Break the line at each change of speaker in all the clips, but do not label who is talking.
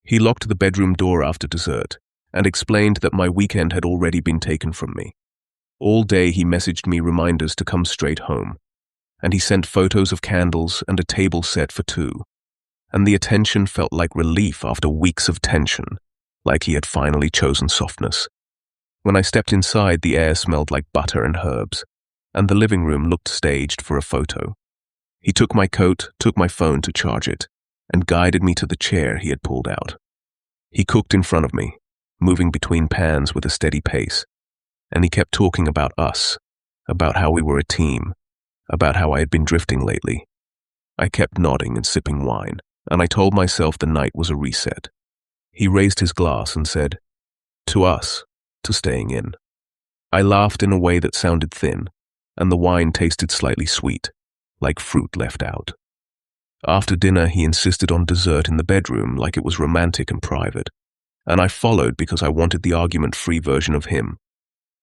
He locked the bedroom door after dessert and explained that my weekend had already been taken from me. All day he messaged me reminders to come straight home, and he sent photos of candles and a table set for two, and the attention felt like relief after weeks of tension, like he had finally chosen softness. When I stepped inside, the air smelled like butter and herbs, and the living room looked staged for a photo. He took my coat, took my phone to charge it, and guided me to the chair he had pulled out. He cooked in front of me, moving between pans with a steady pace, and he kept talking about us, about how we were a team, about how I had been drifting lately. I kept nodding and sipping wine, and I told myself the night was a reset. He raised his glass and said, "To us, to staying in." I laughed in a way that sounded thin, and the wine tasted slightly sweet, like fruit left out. After dinner, he insisted on dessert in the bedroom like it was romantic and private, and I followed because I wanted the argument-free version of him.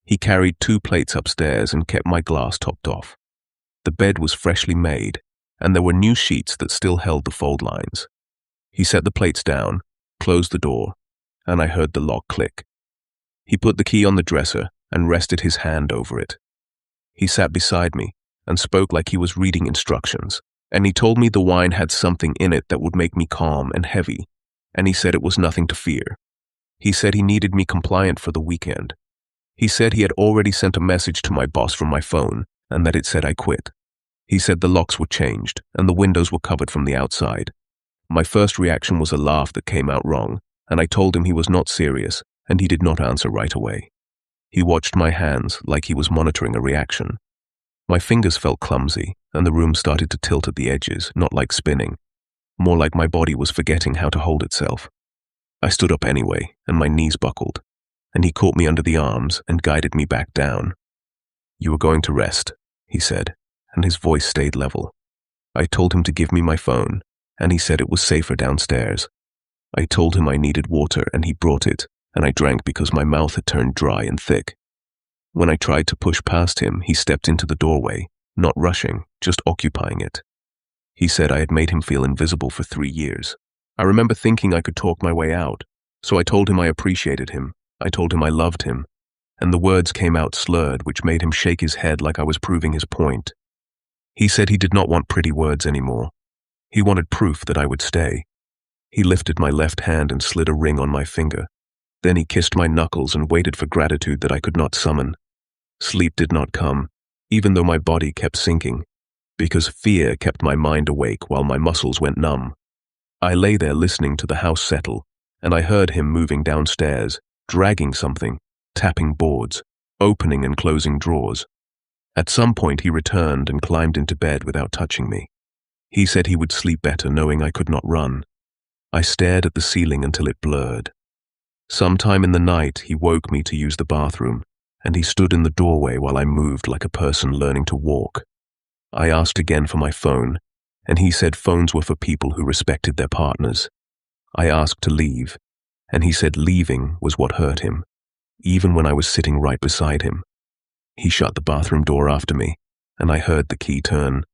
He carried 2 plates upstairs and kept my glass topped off. The bed was freshly made, and there were new sheets that still held the fold lines. He set the plates down, closed the door, and I heard the lock click. He put the key on the dresser and rested his hand over it. He sat beside me and spoke like he was reading instructions, and he told me the wine had something in it that would make me calm and heavy, and he said it was nothing to fear. He said he needed me compliant for the weekend. He said he had already sent a message to my boss from my phone, and that it said I quit. He said the locks were changed, and the windows were covered from the outside. My first reaction was a laugh that came out wrong, and I told him he was not serious, and he did not answer right away. He watched my hands like he was monitoring a reaction. My fingers felt clumsy, and the room started to tilt at the edges, not like spinning, more like my body was forgetting how to hold itself. I stood up anyway, and my knees buckled, and he caught me under the arms and guided me back down. "You are going to rest," he said, and his voice stayed level. I told him to give me my phone, and he said it was safer downstairs. I told him I needed water, and he brought it, and I drank because my mouth had turned dry and thick. When I tried to push past him, he stepped into the doorway, not rushing, just occupying it. He said I had made him feel invisible for 3 years. I remember thinking I could talk my way out, so I told him I appreciated him. I told him I loved him, and the words came out slurred, which made him shake his head like I was proving his point. He said he did not want pretty words anymore. He wanted proof that I would stay. He lifted my left hand and slid a ring on my finger. Then he kissed my knuckles and waited for gratitude that I could not summon. Sleep did not come, even though my body kept sinking, because fear kept my mind awake while my muscles went numb. I lay there listening to the house settle, and I heard him moving downstairs, dragging something, tapping boards, opening and closing drawers. At some point he returned and climbed into bed without touching me. He said he would sleep better knowing I could not run. I stared at the ceiling until it blurred. Sometime in the night he woke me to use the bathroom, and he stood in the doorway while I moved like a person learning to walk. I asked again for my phone, and he said phones were for people who respected their partners. I asked to leave, and he said leaving was what hurt him, even when I was sitting right beside him. He shut the bathroom door after me, and I heard the key turn.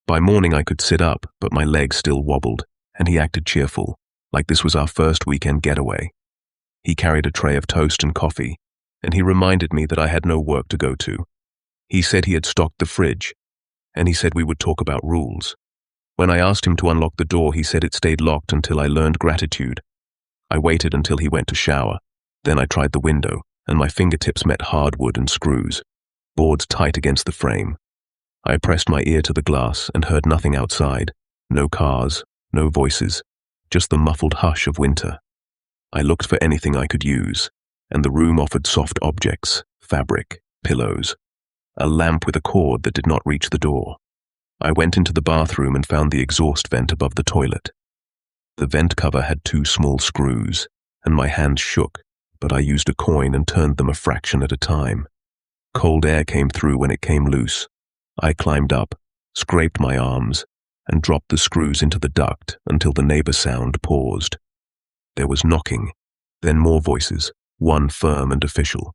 By morning I could sit up, but my legs still wobbled, and he acted cheerful, like this was our first weekend getaway. He carried a tray of toast and coffee, and he reminded me that I had no work to go to. He said he had stocked the fridge, and he said we would talk about rules. When I asked him to unlock the door, he said it stayed locked until I learned gratitude. I waited until he went to shower. Then I tried the window, and my fingertips met hardwood and screws, boards tight against the frame. I pressed my ear to the glass and heard nothing outside. No cars, no voices, just the muffled hush of winter. I looked for anything I could use, and the room offered soft objects, fabric, pillows, a lamp with a cord that did not reach the door. I went into the bathroom and found the exhaust vent above the toilet. The vent cover had 2 small screws, and my hands shook, but I used a coin and turned them a fraction at a time. Cold air came through when it came loose. I climbed up, scraped my arms, and dropped the screws into the duct until the neighbor sound paused. There was knocking, then more voices, one firm and official.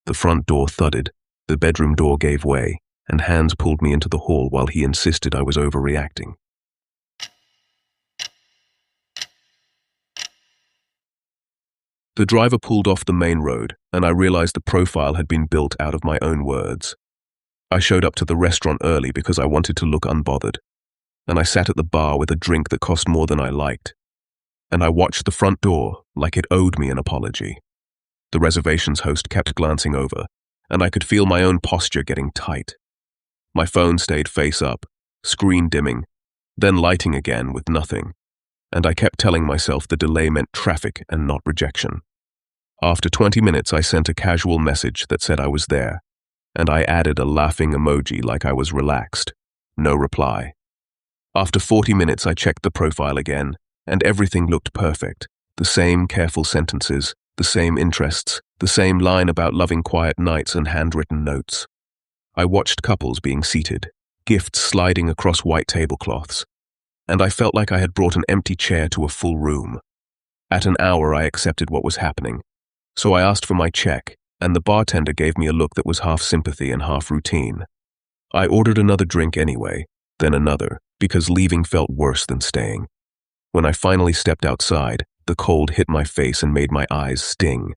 The front door thudded, the bedroom door gave way, and Hans pulled me into the hall while he insisted I was overreacting. The driver pulled off the main road, and I realized the profile had been built out of my own words. I showed up to the restaurant early because I wanted to look unbothered, and I sat at the bar with a drink that cost more than I liked, and I watched the front door like it owed me an apology. The reservations host kept glancing over, and I could feel my own posture getting tight. My phone stayed face up, screen dimming, then lighting again with nothing, and I kept telling myself the delay meant traffic and not rejection. After 20 minutes, I sent a casual message that said I was there, and I added a laughing emoji like I was relaxed. No reply. After 40 minutes, I checked the profile again, and everything looked perfect. The same careful sentences, the same interests, the same line about loving quiet nights and handwritten notes. I watched couples being seated, gifts sliding across white tablecloths, and I felt like I had brought an empty chair to a full room. At an hour, I accepted what was happening, so I asked for my check, and the bartender gave me a look that was half sympathy and half routine. I ordered another drink anyway, then another, because leaving felt worse than staying. When I finally stepped outside, the cold hit my face and made my eyes sting.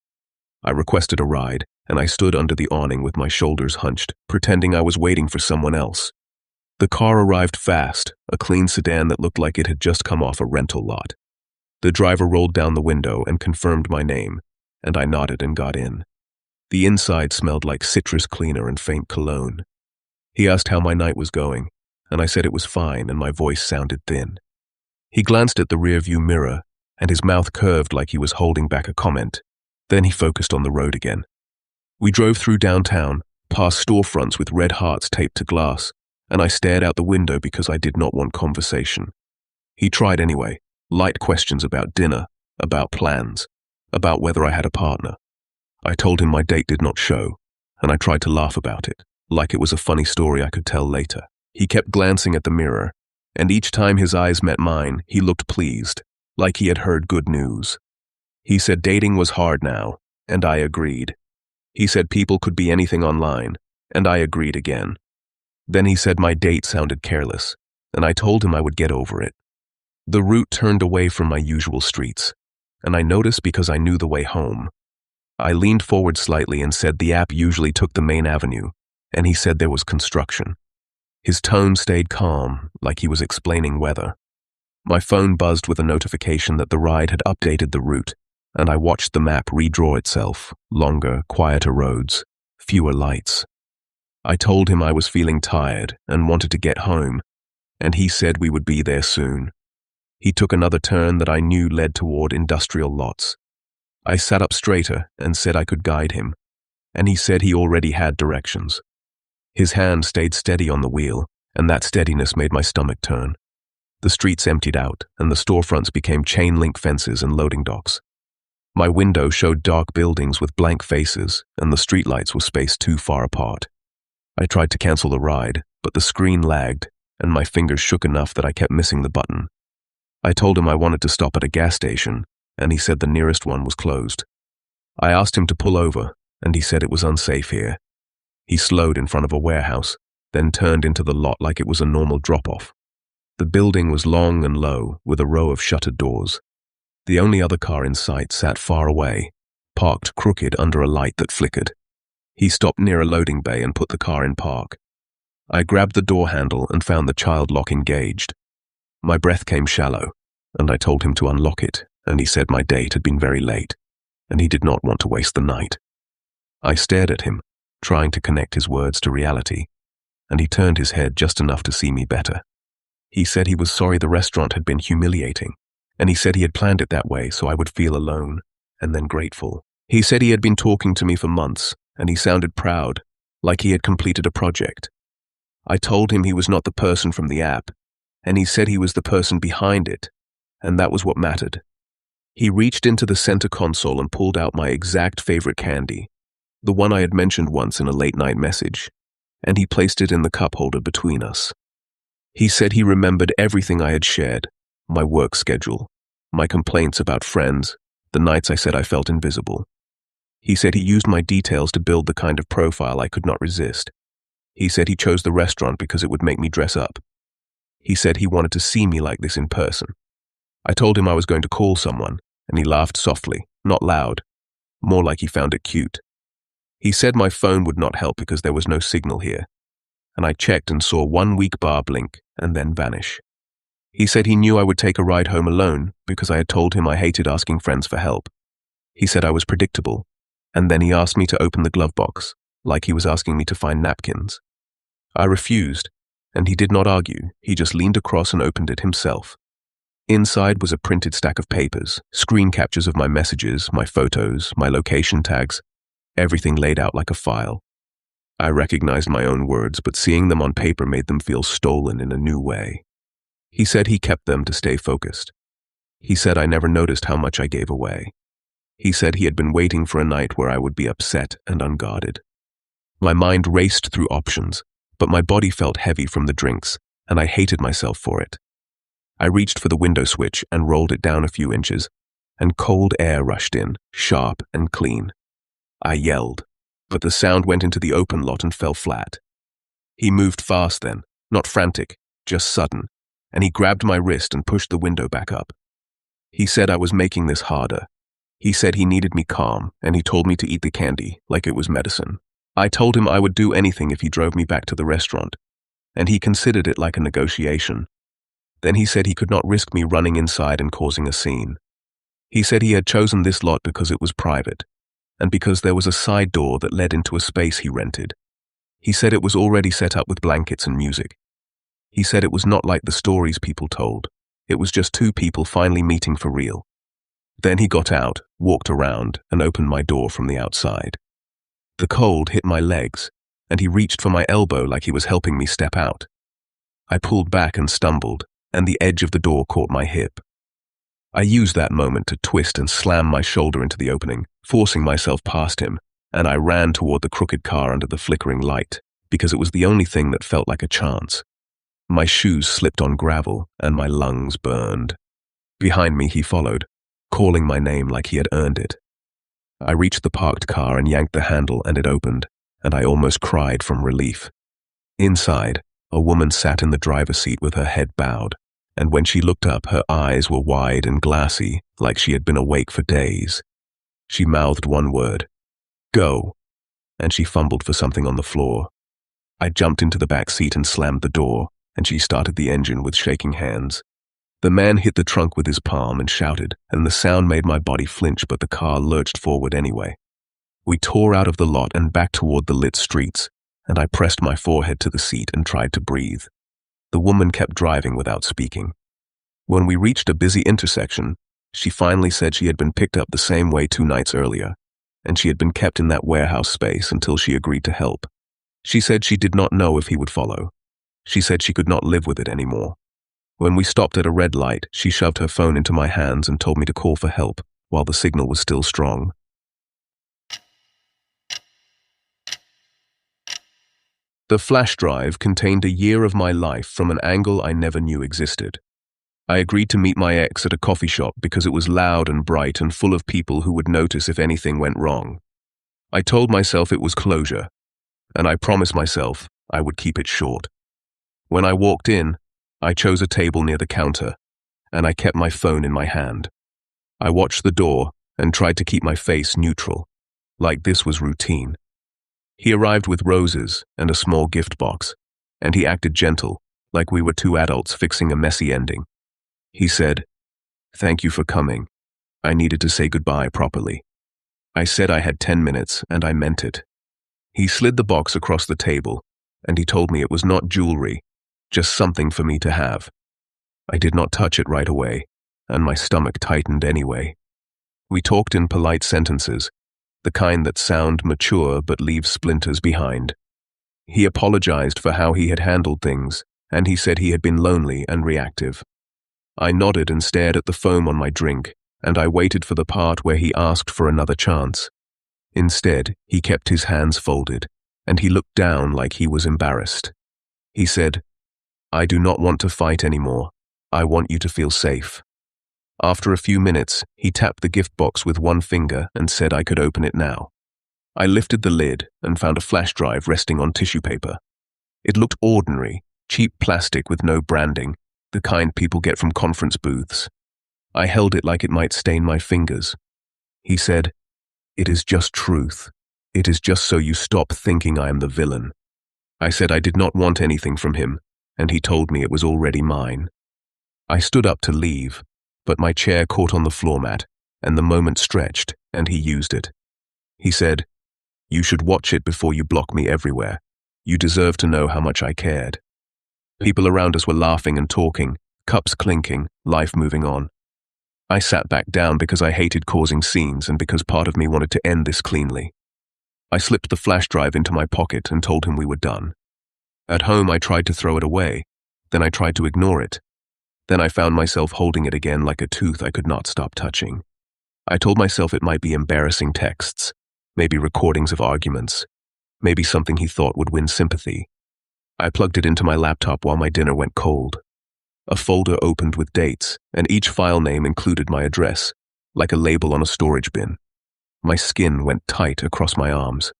I requested a ride, and I stood under the awning with my shoulders hunched, pretending I was waiting for someone else. The car arrived fast, a clean sedan that looked like it had just come off a rental lot. The driver rolled down the window and confirmed my name, and I nodded and got in. The inside smelled like citrus cleaner and faint cologne. He asked how my night was going, and I said it was fine, and my voice sounded thin. He glanced at the rearview mirror, and his mouth curved like he was holding back a comment. Then he focused on the road again. We drove through downtown, past storefronts with red hearts taped to glass, and I stared out the window because I did not want conversation. He tried anyway, light questions about dinner, about plans, about whether I had a partner. I told him my date did not show, and I tried to laugh about it, like it was a funny story I could tell later. He kept glancing at the mirror, and each time his eyes met mine, he looked pleased, like he had heard good news. He said dating was hard now, and I agreed. He said people could be anything online, and I agreed again. Then he said my date sounded careless, and I told him I would get over it. The route turned away from my usual streets, and I noticed because I knew the way home. I leaned forward slightly and said the app usually took the main avenue, and he said there was construction. His tone stayed calm, like he was explaining weather. My phone buzzed with a notification that the ride had updated the route, and I watched the map redraw itself, longer, quieter roads, fewer lights. I told him I was feeling tired and wanted to get home, and he said we would be there soon. He took another turn that I knew led toward industrial lots. I sat up straighter and said I could guide him, and he said he already had directions. His hand stayed steady on the wheel, and that steadiness made my stomach turn. The streets emptied out, and the storefronts became chain-link fences and loading docks. My window showed dark buildings with blank faces, and the streetlights were spaced too far apart. I tried to cancel the ride, but the screen lagged, and my fingers shook enough that I kept missing the button. I told him I wanted to stop at a gas station, and he said the nearest one was closed. I asked him to pull over, and he said it was unsafe here. He slowed in front of a warehouse, then turned into the lot like it was a normal drop-off. The building was long and low, with a row of shuttered doors. The only other car in sight sat far away, parked crooked under a light that flickered. He stopped near a loading bay and put the car in park. I grabbed the door handle and found the child lock engaged. My breath came shallow, and I told him to unlock it, and he said my date had been very late, and he did not want to waste the night. I stared at him, trying to connect his words to reality, and he turned his head just enough to see me better. He said he was sorry the restaurant had been humiliating, and he said he had planned it that way so I would feel alone, and then grateful. He said he had been talking to me for months, and he sounded proud, like he had completed a project. I told him he was not the person from the app, and he said he was the person behind it, and that was what mattered. He reached into the center console and pulled out my exact favorite candy, the one I had mentioned once in a late-night message, and he placed it in the cup holder between us. He said he remembered everything I had shared, my work schedule, my complaints about friends, the nights I said I felt invisible. He said he used my details to build the kind of profile I could not resist. He said he chose the restaurant because it would make me dress up. He said he wanted to see me like this in person. I told him I was going to call someone, and he laughed softly, not loud, more like he found it cute. He said my phone would not help because there was no signal here, and I checked and saw one weak bar blink and then vanish. He said he knew I would take a ride home alone because I had told him I hated asking friends for help. He said I was predictable, and then he asked me to open the glove box, like he was asking me to find napkins. I refused, and he did not argue. He just leaned across and opened it himself. Inside was a printed stack of papers, screen captures of my messages, my photos, my location tags, everything laid out like a file. I recognized my own words, but seeing them on paper made them feel stolen in a new way. He said he kept them to stay focused. He said I never noticed how much I gave away. He said he had been waiting for a night where I would be upset and unguarded. My mind raced through options, but my body felt heavy from the drinks, and I hated myself for it. I reached for the window switch and rolled it down a few inches, and cold air rushed in, sharp and clean. I yelled, but the sound went into the open lot and fell flat. He moved fast then, not frantic, just sudden, and he grabbed my wrist and pushed the window back up. He said I was making this harder. He said he needed me calm, and he told me to eat the candy like it was medicine. I told him I would do anything if he drove me back to the restaurant, and he considered it like a negotiation. Then he said he could not risk me running inside and causing a scene. He said he had chosen this lot because it was private, and because there was a side door that led into a space he rented. He said it was already set up with blankets and music. He said it was not like the stories people told. It was just two people finally meeting for real. Then he got out, walked around, and opened my door from the outside. The cold hit my legs, and he reached for my elbow like he was helping me step out. I pulled back and stumbled, and the edge of the door caught my hip. I used that moment to twist and slam my shoulder into the opening, forcing myself past him, and I ran toward the crooked car under the flickering light, because it was the only thing that felt like a chance. My shoes slipped on gravel, and my lungs burned. Behind me he followed, calling my name like he had earned it. I reached the parked car and yanked the handle, and it opened, and I almost cried from relief. Inside, a woman sat in the driver's seat with her head bowed, and when she looked up, her eyes were wide and glassy, like she had been awake for days. She mouthed one word, "Go," and she fumbled for something on the floor. I jumped into the back seat and slammed the door, and she started the engine with shaking hands. The man hit the trunk with his palm and shouted, and the sound made my body flinch, but the car lurched forward anyway. We tore out of the lot and back toward the lit streets, and I pressed my forehead to the seat and tried to breathe. The woman kept driving without speaking. When we reached a busy intersection, she finally said she had been picked up the same way 2 nights earlier, and she had been kept in that warehouse space until she agreed to help. She said she did not know if he would follow. She said she could not live with it anymore. When we stopped at a red light, she shoved her phone into my hands and told me to call for help while the signal was still strong. The flash drive contained a year of my life from an angle I never knew existed. I agreed to meet my ex at a coffee shop because it was loud and bright and full of people who would notice if anything went wrong. I told myself it was closure, and I promised myself I would keep it short. When I walked in, I chose a table near the counter, and I kept my phone in my hand. I watched the door and tried to keep my face neutral, like this was routine. He arrived with roses and a small gift box, and he acted gentle, like we were 2 adults fixing a messy ending. He said, "Thank you for coming. I needed to say goodbye properly." I said I had 10 minutes, and I meant it. He slid the box across the table, and he told me it was not jewelry, just something for me to have. I did not touch it right away, and my stomach tightened anyway. We talked in polite sentences, the kind that sound mature but leave splinters behind. He apologized for how he had handled things, and he said he had been lonely and reactive. I nodded and stared at the foam on my drink, and I waited for the part where he asked for another chance. Instead, he kept his hands folded, and he looked down like he was embarrassed. He said, "I do not want to fight anymore. I want you to feel safe." After a few minutes, he tapped the gift box with one finger and said I could open it now. I lifted the lid and found a flash drive resting on tissue paper. It looked ordinary, cheap plastic with no branding, the kind people get from conference booths. I held it like it might stain my fingers. He said, It is just truth. It is just so you stop thinking I am the villain. I said I did not want anything from him, and he told me it was already mine. I stood up to leave, but my chair caught on the floor mat, and the moment stretched, and he used it. He said, "You should watch it before you block me everywhere. You deserve to know how much I cared." People around us were laughing and talking, cups clinking, life moving on. I sat back down because I hated causing scenes and because part of me wanted to end this cleanly. I slipped the flash drive into my pocket and told him we were done. At home, I tried to throw it away. Then I tried to ignore it. Then I found myself holding it again like a tooth I could not stop touching. I told myself it might be embarrassing texts, maybe recordings of arguments, maybe something he thought would win sympathy. I plugged it into my laptop while my dinner went cold. A folder opened with dates, and each file name included my address, like a label on a storage bin. My skin went tight across my arms.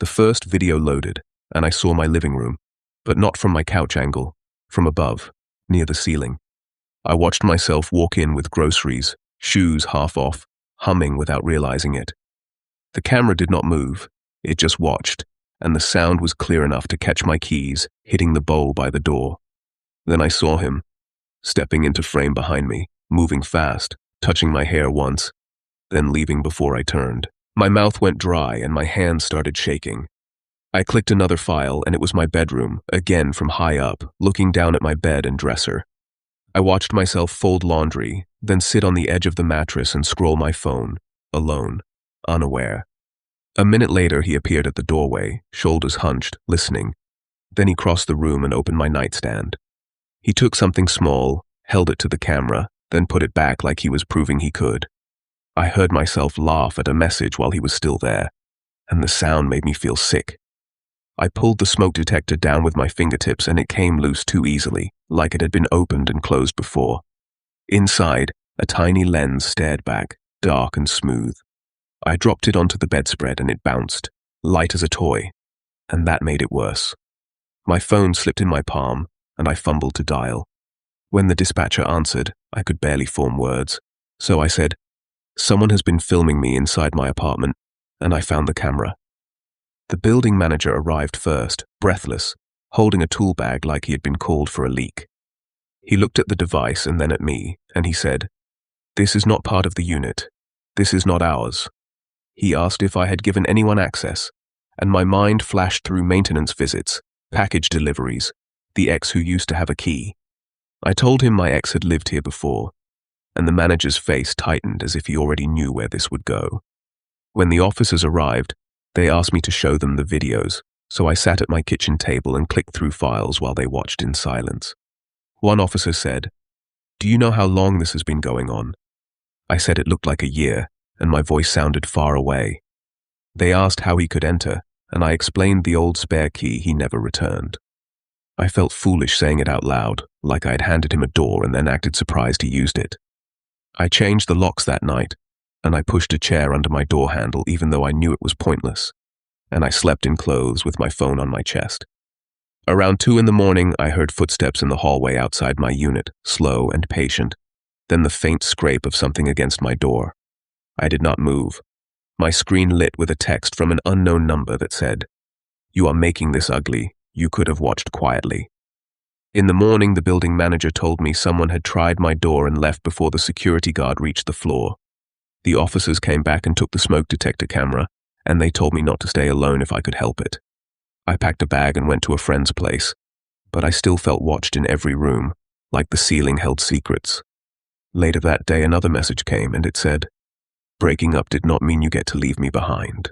The first video loaded, and I saw my living room, but not from my couch angle, from above, near the ceiling. I watched myself walk in with groceries, shoes half off, humming without realizing it. The camera did not move, it just watched, and the sound was clear enough to catch my keys hitting the bowl by the door. Then I saw him, stepping into frame behind me, moving fast, touching my hair once, then leaving before I turned. My mouth went dry and my hands started shaking. I clicked another file and it was my bedroom, again from high up, looking down at my bed and dresser. I watched myself fold laundry, then sit on the edge of the mattress and scroll my phone, alone, unaware. A minute later, he appeared at the doorway, shoulders hunched, listening. Then he crossed the room and opened my nightstand. He took something small, held it to the camera, then put it back like he was proving he could. I heard myself laugh at a message while he was still there, and the sound made me feel sick. I pulled the smoke detector down with my fingertips and it came loose too easily, like it had been opened and closed before. Inside, a tiny lens stared back, dark and smooth. I dropped it onto the bedspread and it bounced, light as a toy, and that made it worse. My phone slipped in my palm, and I fumbled to dial. When the dispatcher answered, I could barely form words, so I said, "Someone has been filming me inside my apartment," and I found the camera. The building manager arrived first, breathless, holding a tool bag like he had been called for a leak. He looked at the device and then at me, and he said, "This is not part of the unit. This is not ours." He asked if I had given anyone access, and my mind flashed through maintenance visits, package deliveries, the ex who used to have a key. I told him my ex had lived here before, and the manager's face tightened as if he already knew where this would go. When the officers arrived, they asked me to show them the videos, so I sat at my kitchen table and clicked through files while they watched in silence. One officer said, "Do you know how long this has been going on?" I said it looked like a year, and my voice sounded far away. They asked how he could enter, and I explained the old spare key he never returned. I felt foolish saying it out loud, like I had handed him a door and then acted surprised he used it. I changed the locks that night, and I pushed a chair under my door handle even though I knew it was pointless, and I slept in clothes with my phone on my chest. Around 2 in the morning, I heard footsteps in the hallway outside my unit, slow and patient, then the faint scrape of something against my door. I did not move. My screen lit with a text from an unknown number that said, "You are making this ugly. You could have watched quietly." In the morning, the building manager told me someone had tried my door and left before the security guard reached the floor. The officers came back and took the smoke detector camera, and they told me not to stay alone if I could help it. I packed a bag and went to a friend's place, but I still felt watched in every room, like the ceiling held secrets. Later that day, another message came, and it said, "Breaking up did not mean you get to leave me behind."